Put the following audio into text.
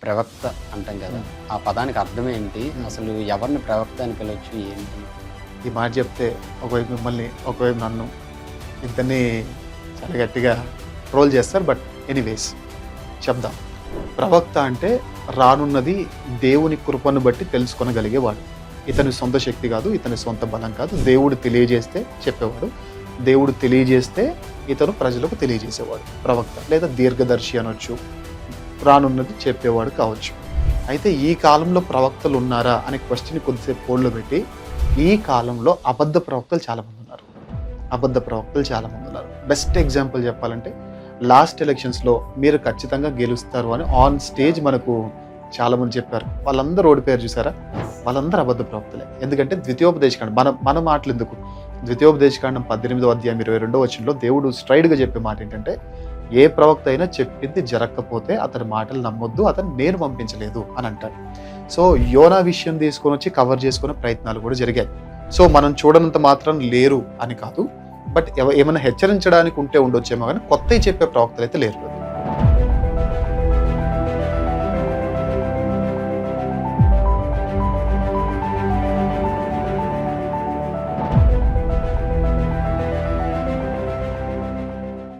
ప్రవక్త అంటాం కదా! ఆ పదానికి అర్థం ఏంటి? అసలు ఎవరిని ప్రవక్త అని పిలవచ్చు? ఏంటి? ఈ మాట చెప్తే ఒకవైపు మిమ్మల్ని, ఒకవైపు నన్ను ఇద్దరిని చాలా గట్టిగా ట్రోల్ చేస్తారు. బట్ ఎనీవేస్ చెప్దాం. ప్రవక్త అంటే రానున్నది దేవుని కృపను బట్టి తెలుసుకొనగలిగేవాడు. ఇతని సొంత శక్తి కాదు, ఇతని సొంత బలం కాదు. దేవుడు తెలియజేస్తే చెప్పేవాడు. దేవుడు తెలియజేస్తే ఇతను ప్రజలకు తెలియజేసేవాడు ప్రవక్త, లేదా దీర్ఘదర్శి అనొచ్చు. రానున్నది చెప్పేవాడు కావచ్చు. అయితే ఈ కాలంలో ప్రవక్తలు ఉన్నారా అనే క్వశ్చన్ కొద్దిసేపు హోల్డ్లో పెట్టి, ఈ కాలంలో అబద్ధ ప్రవక్తలు చాలామంది ఉన్నారు. బెస్ట్ ఎగ్జాంపుల్ చెప్పాలంటే లాస్ట్ ఎలక్షన్స్లో మీరు ఖచ్చితంగా గెలుస్తారు అని ఆన్ స్టేజ్ మనకు చాలామంది చెప్పారు. వాళ్ళందరూ ఓడిపోయారు చూసారా? వాళ్ళందరూ అబద్ధ ప్రవక్తలే. ఎందుకంటే ద్వితీయోపదేశకాండం మన మాటలు ఎందుకు, ద్వితీయోపదేశకాండం 18వ అధ్యాయం 22వ వచనంలో దేవుడు స్ట్రైట్గా చెప్పే మాట ఏంటంటే, ఏ ప్రవక్త అయినా చెప్పింది జరగకపోతే అతని మాటలు నమ్మొద్దు, అతను నేను పంపించలేదు అని అంటాడు. సో యోనా విషయం తీసుకొని వచ్చి కవర్ చేసుకునే ప్రయత్నాలు కూడా జరిగాయి. సో మనం చూడనంత మాత్రం లేరు అని కాదు, బట్ ఏమైనా హెచ్చరించడానికి ఉంటే ఉండొచ్చేమో కానీ కొత్తవి చెప్పే ప్రవక్తలు అయితే లేరు.